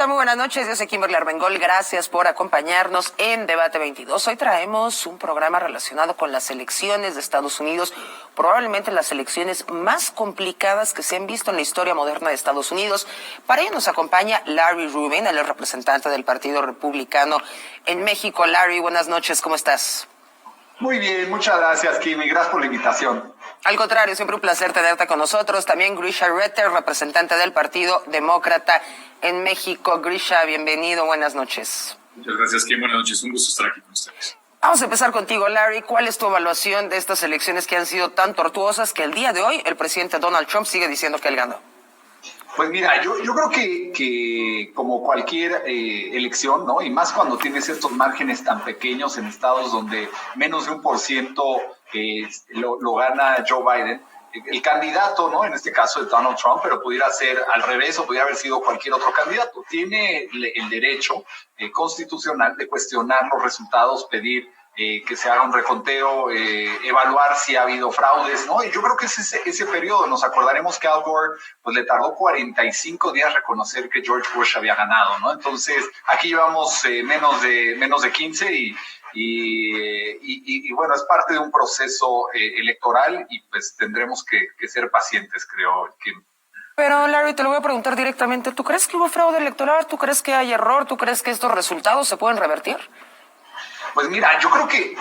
tal? Muy buenas noches. Yo soy Kimberly Armengol. Gracias por acompañarnos en Debate 22. Hoy traemos un programa relacionado con las elecciones de Estados Unidos, probablemente las elecciones más complicadas que se han visto en la historia moderna de Estados Unidos. Para ello nos acompaña Larry Rubin, el representante del Partido Republicano en México. Larry, buenas noches. ¿Cómo estás? Muy bien, muchas gracias, Kim, y gracias por la invitación. Al contrario, siempre un placer tenerte con nosotros. También Grisha Retter, representante del Partido Demócrata en México. Grisha, bienvenido, buenas noches. Muchas gracias, Kim, buenas noches, un gusto estar aquí con ustedes. Vamos a empezar contigo, Larry. ¿Cuál es tu evaluación de estas elecciones que han sido tan tortuosas que el día de hoy el presidente Donald Trump sigue diciendo que él ganó? Pues mira, yo creo que como cualquier elección, ¿no? Y más cuando tienes estos márgenes tan pequeños en estados donde menos de 1% lo gana Joe Biden, el candidato, ¿no? En este caso es Donald Trump, pero pudiera ser al revés o pudiera haber sido cualquier otro candidato. Tiene el derecho constitucional de cuestionar los resultados, pedir que se haga un reconteo, evaluar si ha habido fraudes, ¿no? Y yo creo que es ese periodo. Nos acordaremos que Al Gore pues le tardó 45 días reconocer que George Bush había ganado, ¿no? Entonces, aquí llevamos menos de 15 y bueno, es parte de un proceso electoral y pues tendremos que ser pacientes, creo, Kim. Pero, Larry, te lo voy a preguntar directamente. ¿Tú crees que hubo fraude electoral? ¿Tú crees que hay error? ¿Tú crees que estos resultados se pueden revertir? Pues mira, yo creo que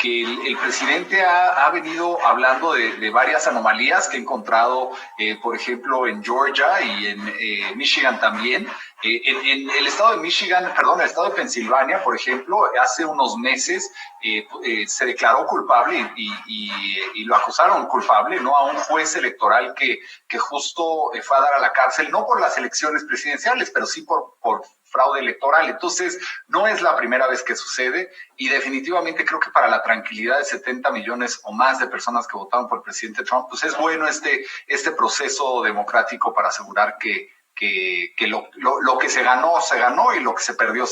el presidente ha venido hablando de varias anomalías que ha encontrado, por ejemplo, en Georgia y en Michigan también. En el estado de Michigan, perdón, el estado de Pensilvania, por ejemplo, hace unos meses se declaró culpable y lo acusaron culpable, ¿no? A un juez electoral que justo fue a dar a la cárcel, no por las elecciones presidenciales, pero sí por fraude electoral. Entonces, no es la primera vez que sucede y definitivamente creo que para la tranquilidad de 70 millones o más de personas que votaron por el presidente Trump, pues es bueno este proceso democrático para asegurar que lo que se ganó y lo que se perdió.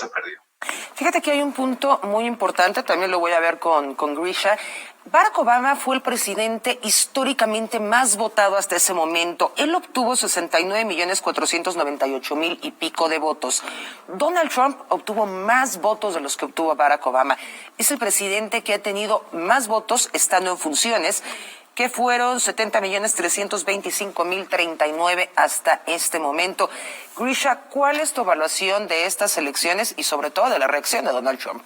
Fíjate que hay un punto muy importante, también lo voy a ver con Grisha. Barack Obama fue el presidente históricamente más votado hasta ese momento. Él obtuvo 69.498.000 y pico de votos. Donald Trump obtuvo más votos de los que obtuvo Barack Obama. Es el presidente que ha tenido más votos estando en funciones, que fueron 70.325.039 hasta este momento. Grisha, ¿cuál es tu evaluación de estas elecciones y sobre todo de la reacción de Donald Trump?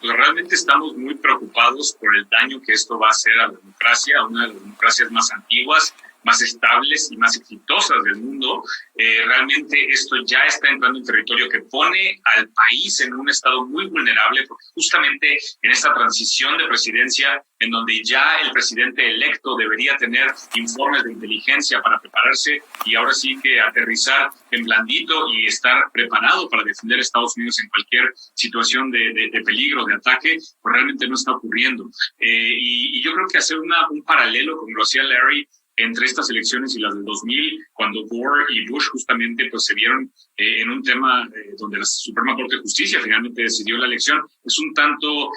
Pues realmente estamos muy preocupados por el daño que esto va a hacer a la democracia, a una de las democracias más antiguas, más estables y más exitosas del mundo. Realmente esto ya está entrando en territorio que pone al país en un estado muy vulnerable, porque justamente en esta transición de presidencia, en donde ya el presidente electo debería tener informes de inteligencia para prepararse y ahora sí que aterrizar en blandito y estar preparado para defender a Estados Unidos en cualquier situación de peligro, de ataque, pues realmente no está ocurriendo. Y yo creo que hacer un paralelo, como lo hacía Larry, entre estas elecciones y las del 2000, cuando Gore y Bush justamente pues se vieron en un tema donde la Suprema Corte de Justicia finalmente decidió la elección, es un tanto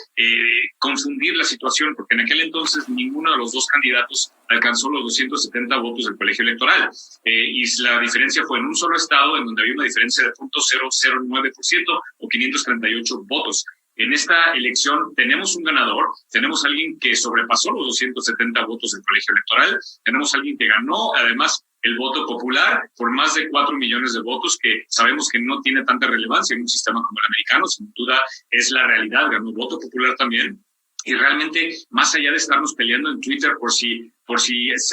confundir la situación, porque en aquel entonces ninguno de los dos candidatos alcanzó los 270 votos del colegio electoral, y la diferencia fue en un solo estado en donde había una diferencia de 0.009% o 538 votos. En esta elección tenemos un ganador, tenemos alguien que sobrepasó los 270 votos del colegio electoral, tenemos alguien que ganó además el voto popular por más de 4 millones de votos, que sabemos que no tiene tanta relevancia en un sistema como el americano, sin duda es la realidad, ganó voto popular también. Y realmente, más allá de estarnos peleando en Twitter por si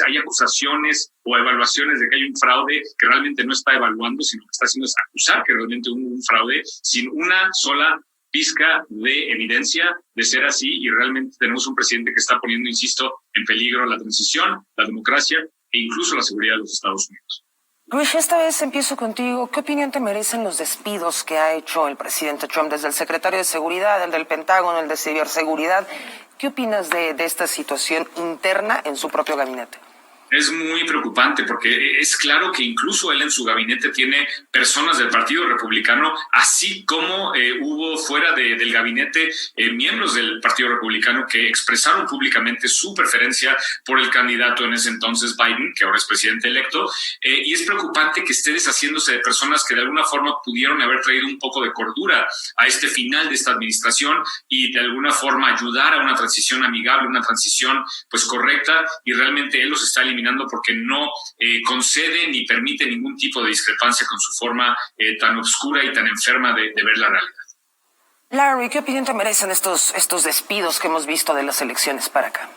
hay acusaciones o evaluaciones de que hay un fraude que realmente no está evaluando, sino que está haciendo es acusar que realmente hubo un fraude sin una sola pizca de evidencia de ser así, y realmente tenemos un presidente que está poniendo, insisto, en peligro la transición, la democracia e incluso la seguridad de los Estados Unidos. Luis, esta vez empiezo contigo. ¿Qué opinión te merecen los despidos que ha hecho el presidente Trump, desde el secretario de Seguridad, el del Pentágono, el de Ciberseguridad? ¿Qué opinas de esta situación interna en su propio gabinete? Es muy preocupante porque es claro que incluso él en su gabinete tiene personas del Partido Republicano, así como hubo fuera del gabinete miembros del Partido Republicano que expresaron públicamente su preferencia por el candidato en ese entonces, Biden, que ahora es presidente electo, y es preocupante que esté deshaciéndose de personas que de alguna forma pudieron haber traído un poco de cordura a este final de esta administración y de alguna forma ayudar a una transición amigable, una transición pues correcta, y realmente él los está eliminando porque no concede ni permite ningún tipo de discrepancia con su forma tan oscura y tan enferma de ver la realidad. Larry, ¿qué opinión te merecen estos despidos que hemos visto de las elecciones para acá?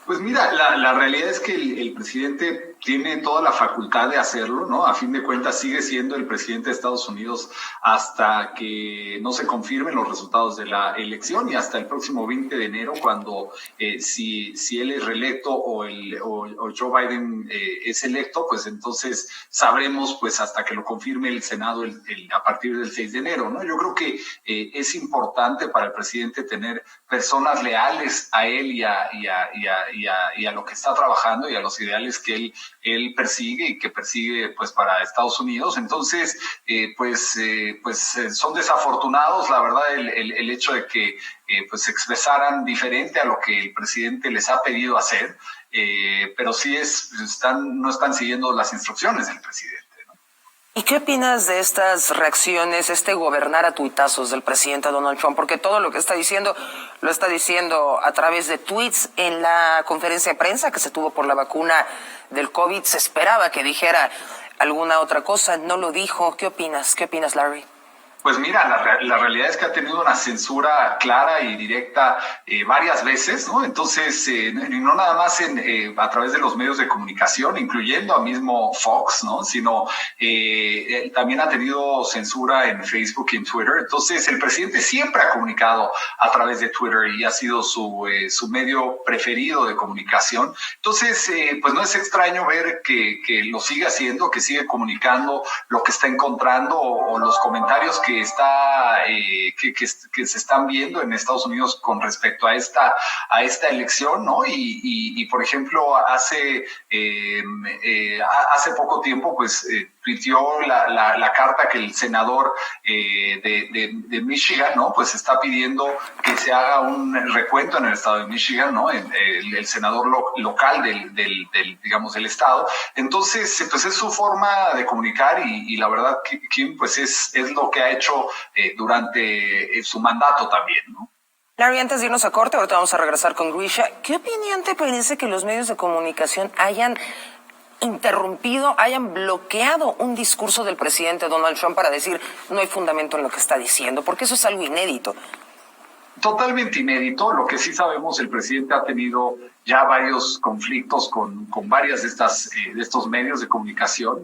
Pues mira, la realidad es que el presidente tiene toda la facultad de hacerlo, ¿no? A fin de cuentas sigue siendo el presidente de Estados Unidos hasta que no se confirmen los resultados de la elección y hasta el próximo 20 de enero cuando si él es reelecto o Joe Biden es electo, pues entonces sabremos pues hasta que lo confirme el Senado a partir del 6 de enero, ¿no? Yo creo que es importante para el presidente tener personas leales a él y a lo que está trabajando y a los ideales que él persigue y que persigue pues para Estados Unidos. Entonces, son desafortunados, la verdad, el hecho de que pues se expresaran diferente a lo que el presidente les ha pedido hacer, pero sí no están siguiendo las instrucciones del presidente. ¿Y qué opinas de estas reacciones, gobernar a tuitazos del presidente Donald Trump? Porque todo lo que está diciendo, lo está diciendo a través de tweets. En la conferencia de prensa que se tuvo por la vacuna del COVID, se esperaba que dijera alguna otra cosa, no lo dijo. ¿Qué opinas? ¿Qué opinas, Larry? Pues mira, la realidad es que ha tenido una censura clara y directa varias veces, ¿no? Entonces, no nada más a través de los medios de comunicación, incluyendo a mismo Fox, ¿no? Sino también ha tenido censura en Facebook y en Twitter. Entonces, el presidente siempre ha comunicado a través de Twitter y ha sido su medio preferido de comunicación. Entonces, pues no es extraño ver que lo sigue haciendo, que sigue comunicando lo que está encontrando o los comentarios que se están viendo en Estados Unidos con respecto a esta elección, ¿no? Y por ejemplo, hace poco tiempo, pues, tuiteó la carta que el senador de Michigan, ¿no? Pues está pidiendo que se haga un recuento en el estado de Michigan, ¿no? El senador local del estado. Entonces, pues es su forma de comunicar y la verdad que pues es lo que ha hecho durante su mandato también, ¿no? Larry, antes de irnos a corte, ahorita vamos a regresar con Grisha. ¿Qué opinión te parece que los medios de comunicación hayan interrumpido, hayan bloqueado un discurso del presidente Donald Trump para decir no hay fundamento en lo que está diciendo? Porque eso es algo inédito. Totalmente inédito. Lo que sí sabemos, el presidente ha tenido ya varios conflictos con varias de estos medios de comunicación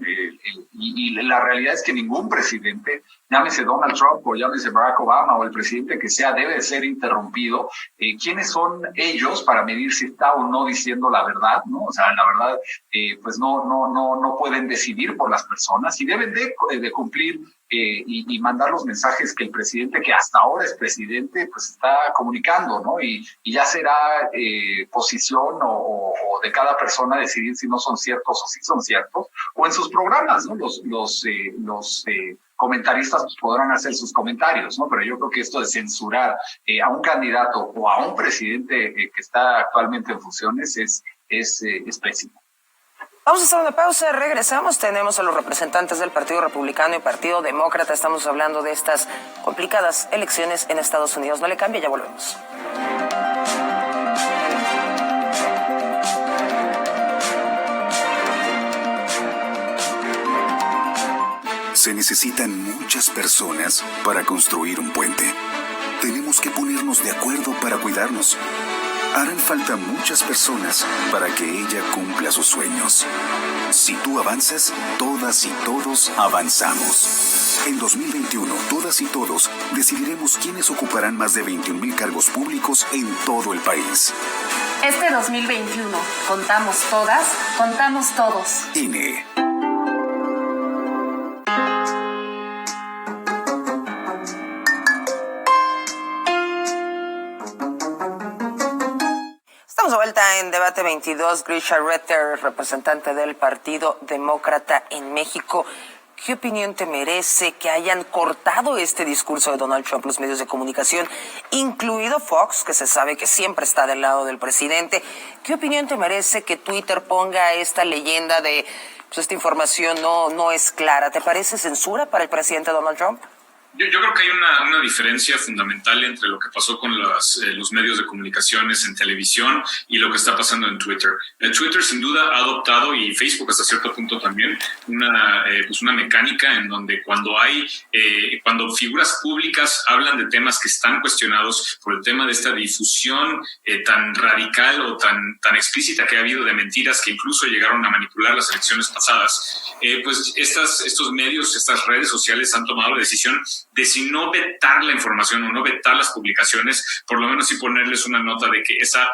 y la realidad es que ningún presidente, llámese Donald Trump o llámese Barack Obama o el presidente que sea, debe ser interrumpido. ¿Quiénes son ellos para medir si está o no diciendo la verdad, ¿no? O sea, la verdad, pues no pueden decidir por las personas y deben de cumplir y mandar los mensajes que el presidente, que hasta ahora es presidente, pues está comunicando, ¿no? Y ya será posición o de cada persona decidir si no son ciertos o si son ciertos, o en sus programas, ¿no? Los comentaristas pues, podrán hacer sus comentarios, ¿no? Pero yo creo que esto de censurar a un candidato o a un presidente que está actualmente en funciones es pésimo. Vamos a hacer una pausa, regresamos, tenemos a los representantes del Partido Republicano y Partido Demócrata, estamos hablando de estas complicadas elecciones en Estados Unidos. No le cambie, ya volvemos. Se necesitan muchas personas para construir un puente. Tenemos que ponernos de acuerdo para cuidarnos. Harán falta muchas personas para que ella cumpla sus sueños. Si tú avanzas, todas y todos avanzamos. En 2021, todas y todos decidiremos quiénes ocuparán más de 21,000 cargos públicos en todo el país. Este 2021, contamos todas, contamos todos. INE. Estamos de vuelta en Debate 22. Grisha Retter, representante del Partido Demócrata en México. ¿Qué opinión te merece que hayan cortado este discurso de Donald Trump los medios de comunicación, incluido Fox, que se sabe que siempre está del lado del presidente? ¿Qué opinión te merece que Twitter ponga esta leyenda de pues esta información no es clara? ¿Te parece censura para el presidente Donald Trump? Yo creo que hay una diferencia fundamental entre lo que pasó con los medios de comunicaciones en televisión y lo que está pasando en Twitter. Twitter sin duda ha adoptado, y Facebook hasta cierto punto también, una mecánica en donde cuando figuras públicas hablan de temas que están cuestionados por el tema de esta difusión tan radical o tan explícita que ha habido de mentiras que incluso llegaron a manipular las elecciones pasadas, pues estos medios, estas redes sociales han tomado la decisión de si no vetar la información o no vetar las publicaciones, por lo menos sí ponerles una nota de que esa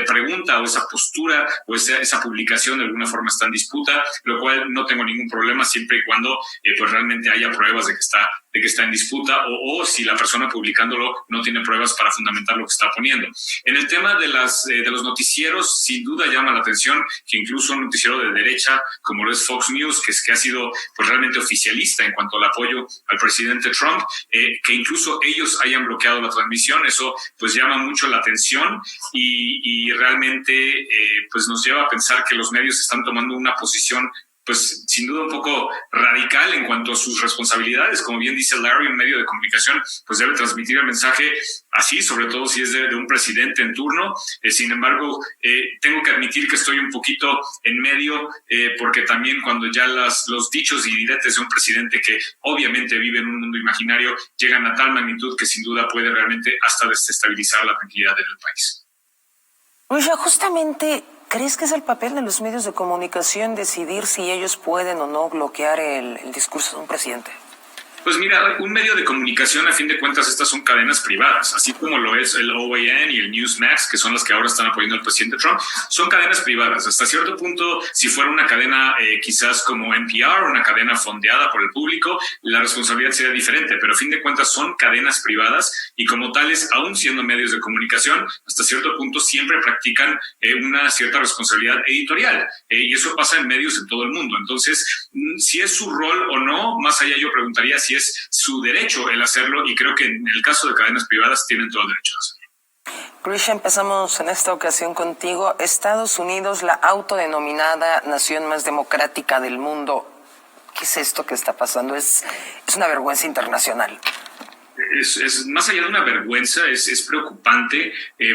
pregunta o esa postura o esa publicación de alguna forma está en disputa, lo cual no tengo ningún problema siempre y cuando pues realmente haya pruebas de que está en disputa o si la persona publicándolo no tiene pruebas para fundamentar lo que está poniendo. En el tema de los noticieros, sin duda llama la atención que incluso un noticiero de derecha como lo es Fox News, que ha sido pues realmente oficialista en cuanto al apoyo al presidente Trump, que incluso ellos hayan bloqueado la transmisión. Eso pues llama mucho la atención y realmente pues nos lleva a pensar que los medios están tomando una posición pues sin duda un poco radical en cuanto a sus responsabilidades. Como bien dice Larry, un medio de comunicación pues debe transmitir el mensaje así, sobre todo si es de un presidente en turno. Sin embargo, tengo que admitir que estoy un poquito en medio, porque también cuando ya los dichos y diretes de un presidente que obviamente vive en un mundo imaginario llegan a tal magnitud que sin duda puede realmente hasta desestabilizar la tranquilidad en el país. Oye, justamente, ¿crees que es el papel de los medios de comunicación decidir si ellos pueden o no bloquear el discurso de un presidente? Pues mira, un medio de comunicación, a fin de cuentas, estas son cadenas privadas, así como lo es el OAN y el Newsmax, que son las que ahora están apoyando al presidente Trump, son cadenas privadas. Hasta cierto punto, si fuera una cadena quizás como NPR, una cadena fondeada por el público, la responsabilidad sería diferente, pero a fin de cuentas son cadenas privadas y como tales, aún siendo medios de comunicación, hasta cierto punto siempre practican una cierta responsabilidad editorial, y eso pasa en medios en todo el mundo. Entonces, si es su rol o no, más allá yo preguntaría si es su derecho el hacerlo, y creo que en el caso de cadenas privadas tienen todo el derecho a hacerlo. Grisha, empezamos en esta ocasión contigo. Estados Unidos, la autodenominada nación más democrática del mundo. ¿Qué es esto que está pasando? Es una vergüenza internacional. Es más allá de una vergüenza, es preocupante,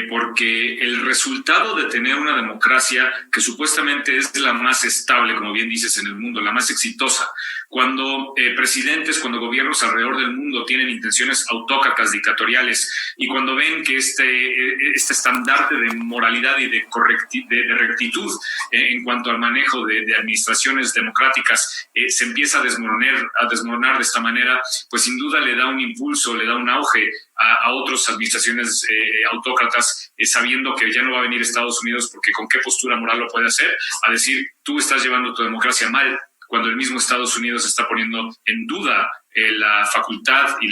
porque el resultado de tener una democracia que supuestamente es la más estable, como bien dices, en el mundo, la más exitosa, cuando presidentes, cuando gobiernos alrededor del mundo tienen intenciones autócratas, dictatoriales, y cuando ven que este estandarte de moralidad y de rectitud en cuanto al manejo de administraciones democráticas se empieza a desmoronar de esta manera, pues sin duda le da un impulso, le da un auge a otras administraciones autócratas, sabiendo que ya no va a venir Estados Unidos, porque con qué postura moral lo puede hacer, a decir, tú estás llevando tu democracia mal, cuando el mismo Estados Unidos está poniendo en duda la facultad y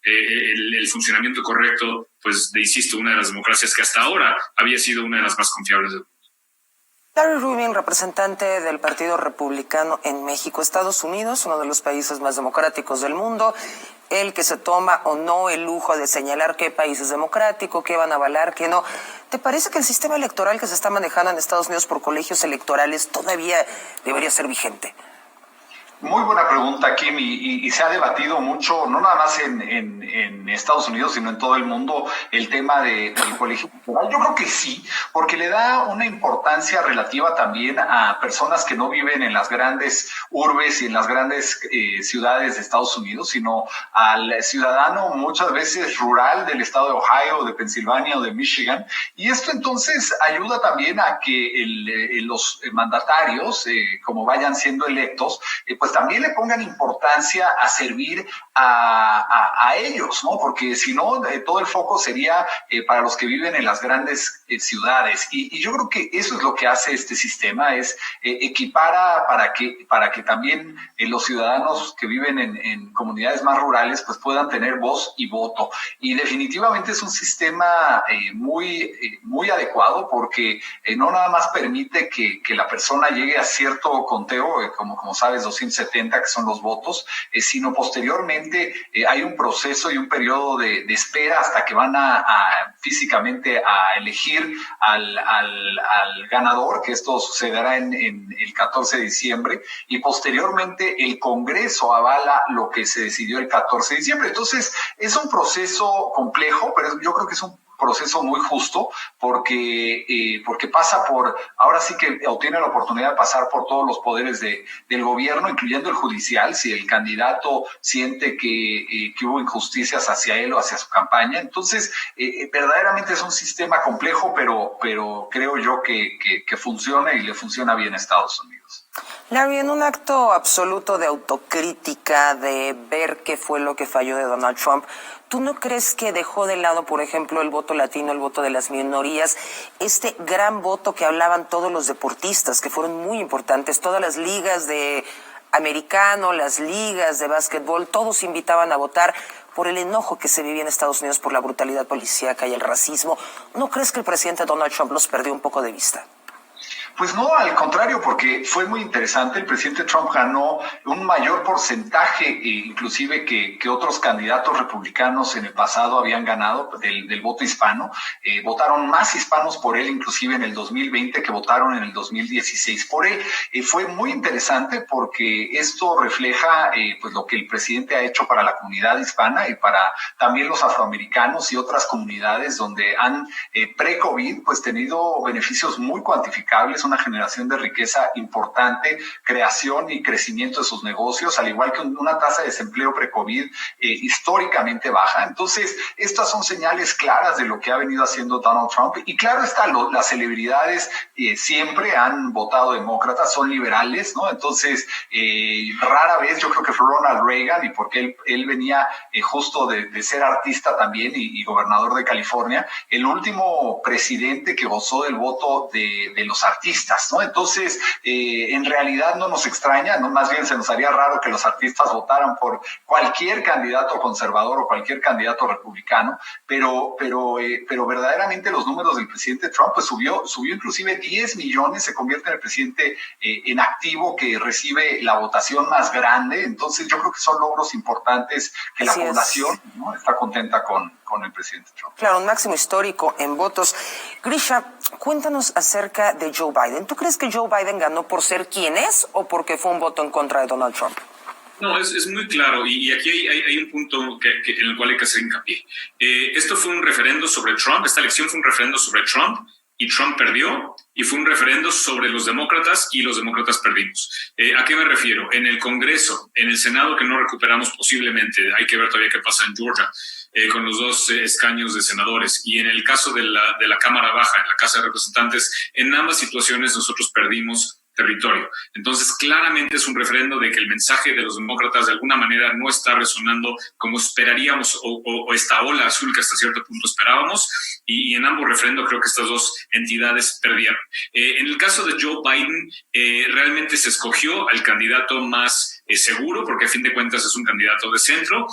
el funcionamiento correcto, pues insisto, una de las democracias que hasta ahora había sido una de las más confiables del mundo. Larry Rubin, representante del Partido Republicano en México. Estados Unidos, uno de los países más democráticos del mundo, el que se toma o no el lujo de señalar qué país es democrático, qué van a avalar, qué no. ¿Te parece que el sistema electoral que se está manejando en Estados Unidos por colegios electorales todavía debería ser vigente? Muy buena pregunta, Kim, y se ha debatido mucho, no nada más en Estados Unidos, sino en todo el mundo, el tema del colegio electoral. Yo creo que sí, porque le da una importancia relativa también a personas que no viven en las grandes urbes y en las grandes ciudades de Estados Unidos, sino al ciudadano muchas veces rural del estado de Ohio, de Pensilvania o de Michigan. Y esto entonces ayuda también a que los mandatarios, como vayan siendo electos, pues pues también le pongan importancia a servir a ellos, ¿no? Porque si no, todo el foco sería para los que viven en las grandes ciudades. Y yo creo que eso es lo que hace este sistema, es equipara para que también los ciudadanos que viven en comunidades más rurales pues puedan tener voz y voto. Y definitivamente es un sistema muy adecuado porque no nada más permite que la persona llegue a cierto conteo, como sabes, 270 que son los votos, sino posteriormente hay un proceso y un periodo de espera hasta que van físicamente a elegir al ganador, que esto sucederá en el 14 de diciembre, y posteriormente el Congreso avala lo que se decidió el 14 de diciembre. Entonces, es un proceso complejo, pero yo creo que es un proceso muy justo porque pasa ahora sí que obtiene la oportunidad de pasar por todos los poderes del gobierno, incluyendo el judicial, si el candidato siente que hubo injusticias hacia él o hacia su campaña. Entonces, verdaderamente es un sistema complejo, pero creo yo que funciona y le funciona bien a Estados Unidos. Larry, en un acto absoluto de autocrítica, de ver qué fue lo que falló de Donald Trump, ¿tú no crees que dejó de lado, por ejemplo, el voto latino, el voto de las minorías, este gran voto que hablaban todos los deportistas, que fueron muy importantes, todas las ligas de americano, las ligas de básquetbol, todos invitaban a votar por el enojo que se vivía en Estados Unidos por la brutalidad policíaca y el racismo? ¿No crees que el presidente Donald Trump los perdió un poco de vista? Pues no, al contrario, porque fue muy interesante. El presidente Trump ganó un mayor porcentaje, inclusive que otros candidatos republicanos en el pasado habían ganado del voto hispano. Votaron más hispanos por él, inclusive en el 2020, que votaron en el 2016 por él. Fue muy interesante porque esto refleja pues lo que el presidente ha hecho para la comunidad hispana y para también los afroamericanos y otras comunidades donde han pre-COVID pues tenido beneficios muy cuantificables, una generación de riqueza importante, creación y crecimiento de sus negocios, al igual que una tasa de desempleo pre-COVID históricamente baja. Entonces, estas son señales claras de lo que ha venido haciendo Donald Trump. Y claro está, las celebridades siempre han votado demócratas, son liberales, ¿no? Entonces, rara vez, yo creo que fue Ronald Reagan, y porque él venía justo de ser artista también y gobernador de California, el último presidente que gozó del voto de los artistas, ¿no? Entonces, en realidad no nos extraña, ¿no? Más bien se nos haría raro que los artistas votaran por cualquier candidato conservador o cualquier candidato republicano, pero verdaderamente los números del presidente Trump pues subió inclusive 10 millones, se convierte en el presidente en activo que recibe la votación más grande. Entonces, yo creo que son logros importantes que la población, ¿no?, está contenta con el presidente Trump. Claro, un máximo histórico en votos. Grisha, cuéntanos acerca de Joe Biden. ¿Tú crees que Joe Biden ganó por ser quien es o porque fue un voto en contra de Donald Trump? No, es muy claro y aquí hay un punto en el cual hay que hacer hincapié. Esto fue un referendo sobre Trump, esta elección fue un referendo sobre Trump y Trump perdió, y fue un referendo sobre los demócratas y los demócratas perdimos. ¿A qué me refiero? En el Congreso, en el Senado, que no recuperamos posiblemente, hay que ver todavía qué pasa en Georgia, con los 2 escaños de senadores, y en el caso de la Cámara Baja, en la Casa de Representantes, en ambas situaciones nosotros perdimos territorio. Entonces, claramente es un referendo de que el mensaje de los demócratas de alguna manera no está resonando como esperaríamos o esta ola azul que hasta cierto punto esperábamos, y en ambos referendos creo que estas dos entidades perdieron. En el caso de Joe Biden, realmente se escogió al candidato más seguro, porque a fin de cuentas es un candidato de centro.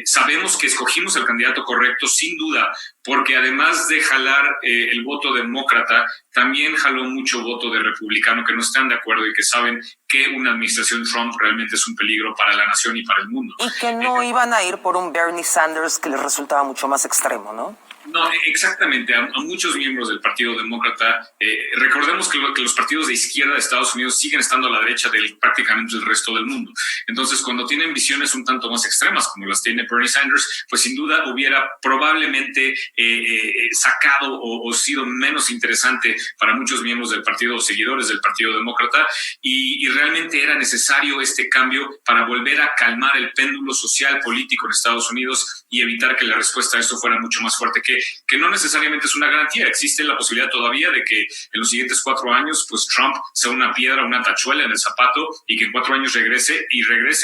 Sabemos que escogimos el candidato correcto, sin duda, porque además de jalar el voto demócrata, también jaló mucho voto de republicano que no están de acuerdo y que saben que una administración Trump realmente es un peligro para la nación y para el mundo. Y que no iban a ir por un Bernie Sanders que les resultaba mucho más extremo, ¿no? No, exactamente. A muchos miembros del Partido Demócrata, recordemos que los partidos de izquierda de Estados Unidos siguen estando a la derecha de prácticamente el resto del mundo. Entonces, cuando tienen visiones un tanto más extremas, como las tiene Bernie Sanders, pues sin duda hubiera probablemente sacado o sido menos interesante para muchos miembros del partido o seguidores del Partido Demócrata, y realmente era necesario este cambio para volver a calmar el péndulo social político en Estados Unidos y evitar que la respuesta a esto fuera mucho más fuerte que que no necesariamente es una garantía. Existe la posibilidad todavía de que en los siguientes 4 años, pues Trump sea una piedra, una tachuela en el zapato y que en 4 años regrese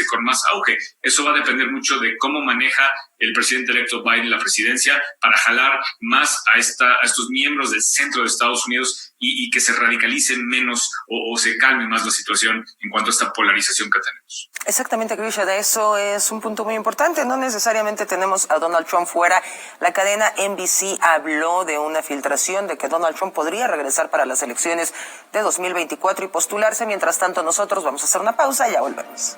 con más auge. Eso va a depender mucho de cómo maneja el presidente electo Biden la presidencia para jalar más a estos miembros del centro de Estados Unidos y que se radicalice menos o se calme más la situación en cuanto a esta polarización que tenemos. Exactamente, Grisha, de eso es un punto muy importante. No necesariamente tenemos a Donald Trump fuera. La cadena NBC habló de una filtración de que Donald Trump podría regresar para las elecciones de 2024 y postularse. Mientras tanto, nosotros vamos a hacer una pausa y ya volvemos.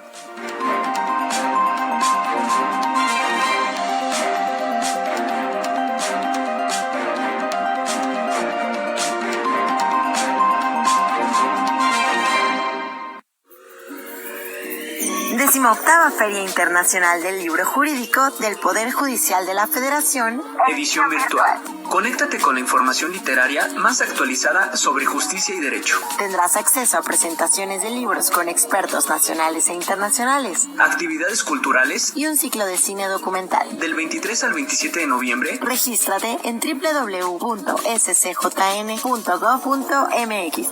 Decimoctava Feria Internacional del Libro Jurídico del Poder Judicial de la Federación. Edición virtual. Conéctate con la información literaria más actualizada sobre justicia y derecho. Tendrás acceso a presentaciones de libros con expertos nacionales e internacionales, actividades culturales y un ciclo de cine documental. Del 23 al 27 de noviembre, regístrate en www.scjn.gov.mx.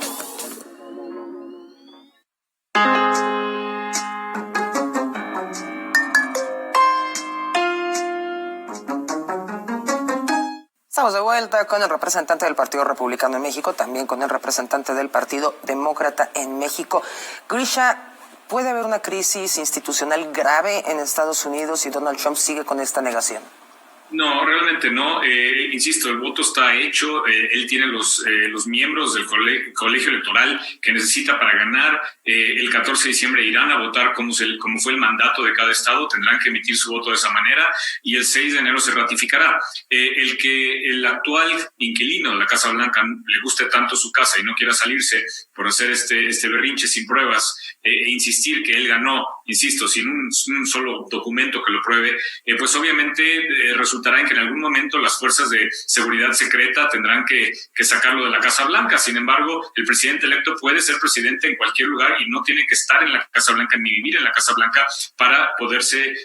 Estamos de vuelta con el representante del Partido Republicano en México, también con el representante del Partido Demócrata en México. Grisha, ¿puede haber una crisis institucional grave en Estados Unidos si Donald Trump sigue con esta negación? No, realmente no. Insisto, el voto está hecho. Él tiene los miembros del colegio electoral que necesita para ganar. El 14 de diciembre irán a votar como fue el mandato de cada estado. Tendrán que emitir su voto de esa manera y el 6 de enero se ratificará. El que el actual inquilino de la Casa Blanca le guste tanto su casa y no quiera salirse por hacer este berrinche sin pruebas e insistir que él ganó, insisto, sin un solo documento que lo pruebe, pues obviamente resultará en que en algún momento las fuerzas de seguridad secreta tendrán que sacarlo de la Casa Blanca. Sin embargo, el presidente electo puede ser presidente en cualquier lugar y no tiene que estar en la Casa Blanca ni vivir en la Casa Blanca para poderse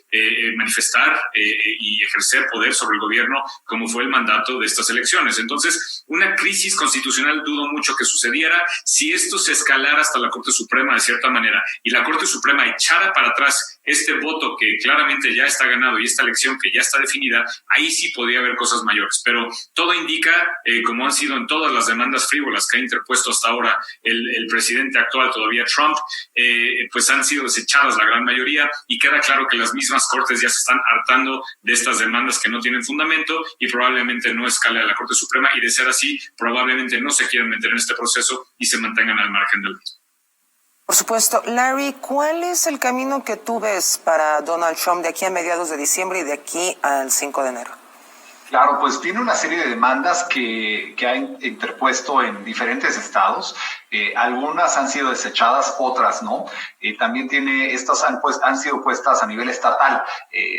manifestar y ejercer poder sobre el gobierno como fue el mandato de estas elecciones. Entonces, una crisis constitucional dudo mucho que sucediera. Si esto se escalara hasta la Corte Suprema de cierta manera y la Corte Suprema echara para atrás este voto que claramente ya está ganado y esta elección que ya está definida, ahí sí podría haber cosas mayores. Pero todo indica, como han sido en todas las demandas frívolas que ha interpuesto hasta ahora el presidente actual, todavía Trump, pues han sido desechadas la gran mayoría y queda claro que las mismas cortes ya se están hartando de estas demandas que no tienen fundamento y probablemente no escale a la Corte Suprema, y de ser así, probablemente no se quieran meter en este proceso y se mantengan al margen del mismo. Por supuesto. Larry, ¿cuál es el camino que tú ves para Donald Trump de aquí a mediados de diciembre y de aquí al 5 de enero? Claro, pues tiene una serie de demandas que ha interpuesto en diferentes estados. Algunas han sido desechadas, otras no. También estas han sido puestas a nivel estatal.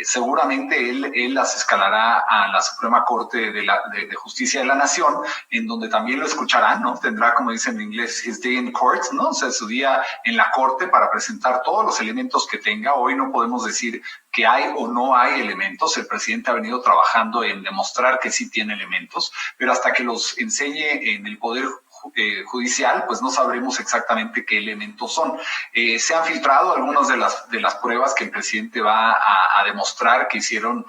Seguramente él las escalará a la Suprema Corte de Justicia de la Nación, en donde también lo escucharán, ¿no? Tendrá, como dicen en inglés, his day in court, ¿no? O sea, su día en la corte para presentar todos los elementos que tenga. Hoy no podemos decir que hay o no hay elementos. El presidente ha venido trabajando en demostrar que sí tiene elementos, pero hasta que los enseñe en el Poder Judicial, pues no sabremos exactamente qué elementos son. Se han filtrado algunas de las pruebas que el presidente va a demostrar que hicieron,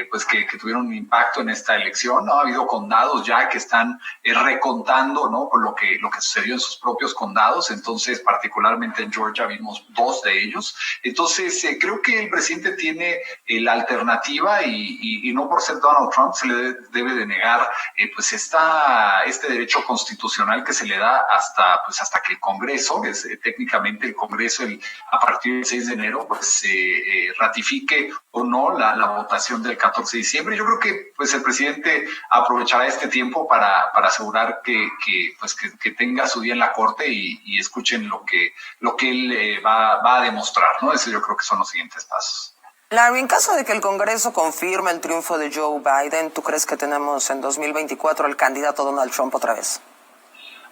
pues que tuvieron un impacto en esta elección, ¿no? Ha habido condados ya que están recontando, ¿no? Por lo que sucedió en sus propios condados. Entonces, particularmente en Georgia vimos 2 de ellos. Entonces, creo que el presidente tiene la alternativa y no por ser Donald Trump se le debe de negar pues este derecho constitucional que se le da hasta que el Congreso, que es técnicamente el Congreso a partir del 6 de enero, pues ratifique o no la votación del 14 de diciembre. Yo creo que pues el presidente aprovechará este tiempo para asegurar que tenga su día en la Corte y escuchen lo que él va a demostrar, ¿no? Eso yo creo que son los siguientes pasos. Larry, en caso de que el Congreso confirme el triunfo de Joe Biden, ¿tú crees que tenemos en 2024 al candidato Donald Trump otra vez?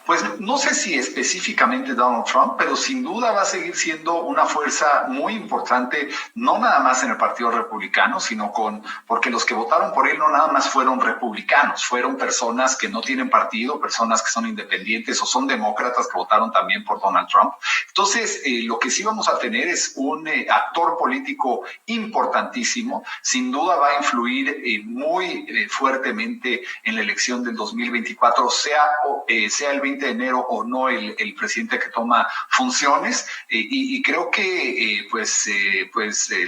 Pues no sé si específicamente Donald Trump, pero sin duda va a seguir siendo una fuerza muy importante, no nada más en el Partido Republicano, sino porque los que votaron por él no nada más fueron republicanos, fueron personas que no tienen partido, personas que son independientes o son demócratas que votaron también por Donald Trump. Entonces, lo que sí vamos a tener es un actor político importantísimo, sin duda va a influir muy fuertemente en la elección del 2024, sea el 20 de enero o no el presidente que toma funciones, y creo que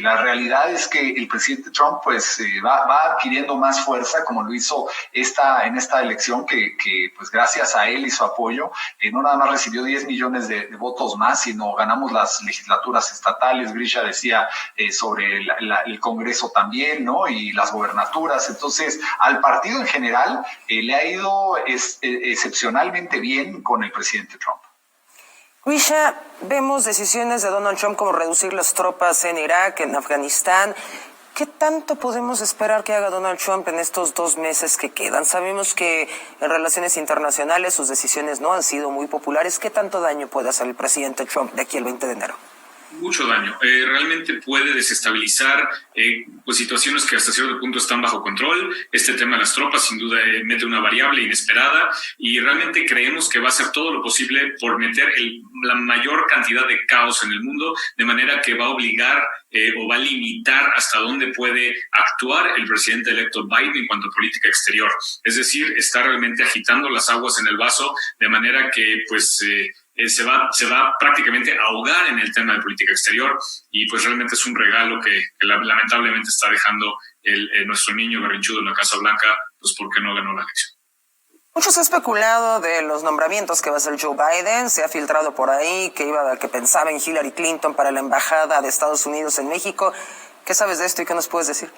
la realidad es que el presidente Trump va adquiriendo más fuerza, como lo hizo en esta elección, que pues gracias a él y su apoyo, no nada más recibió 10 millones de votos más, sino ganamos las legislaturas estatales. Grisha decía sobre el Congreso también, ¿no? Y las gobernaturas. Entonces, al partido en general le ha ido excepcionalmente bien con el presidente Trump. Grisha, vemos decisiones de Donald Trump como reducir las tropas en Irak, en Afganistán. ¿Qué tanto podemos esperar que haga Donald Trump en estos 2 meses que quedan? Sabemos que en relaciones internacionales sus decisiones no han sido muy populares. ¿Qué tanto daño puede hacer el presidente Trump de aquí al 20 de enero? Mucho daño. Realmente puede desestabilizar pues situaciones que hasta cierto punto están bajo control. Este tema de las tropas sin duda mete una variable inesperada y realmente creemos que va a hacer todo lo posible por meter la mayor cantidad de caos en el mundo, de manera que va a obligar o va a limitar hasta dónde puede actuar el presidente electo Biden en cuanto a política exterior. Es decir, está realmente agitando las aguas en el vaso, de manera que pues se va prácticamente a ahogar en el tema de política exterior, y pues realmente es un regalo que lamentablemente está dejando nuestro niño berrinchudo en la Casa Blanca, pues porque no ganó la elección. Mucho se ha especulado de los nombramientos que va a hacer Joe Biden. Se ha filtrado por ahí que pensaba en Hillary Clinton para la embajada de Estados Unidos en México. ¿Qué sabes de esto y qué nos puedes decir?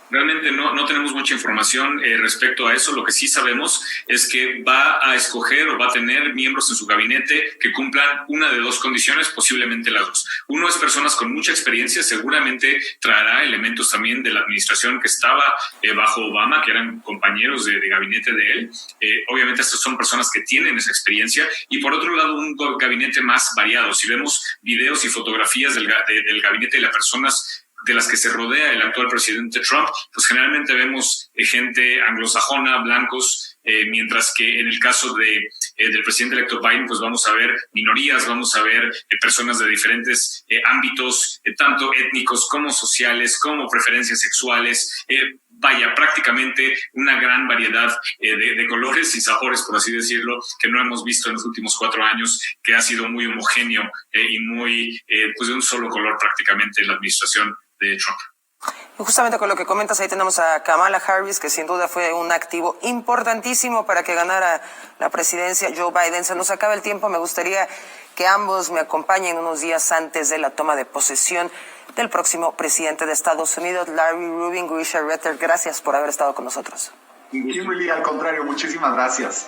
Realmente no tenemos mucha información respecto a eso. Lo que sí sabemos es que va a escoger o va a tener miembros en su gabinete que cumplan una de 2 condiciones, posiblemente las 2. Uno es personas con mucha experiencia, seguramente traerá elementos también de la administración que estaba bajo Obama, que eran compañeros de gabinete de él. Obviamente estas son personas que tienen esa experiencia, y por otro lado un gabinete más variado. Si vemos videos y fotografías del gabinete de las personas de las que se rodea el actual presidente Trump, pues generalmente vemos gente anglosajona, blancos, mientras que en el caso del presidente electo Biden, pues vamos a ver minorías, vamos a ver personas de diferentes ámbitos, tanto étnicos como sociales, como preferencias sexuales, prácticamente una gran variedad de colores y sabores, por así decirlo, que no hemos visto en los últimos 4 años, que ha sido muy homogéneo y muy, pues de un solo color prácticamente en la administración de Trump. Y justamente con lo que comentas, ahí tenemos a Kamala Harris, que sin duda fue un activo importantísimo para que ganara la presidencia Joe Biden. Se nos acaba el tiempo. Me gustaría que ambos me acompañen unos días antes de la toma de posesión del próximo presidente de Estados Unidos, Larry Rubin. Grisha Retter, gracias por haber estado con nosotros. Kimberly, al contrario, muchísimas gracias.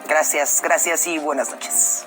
Gracias y buenas noches.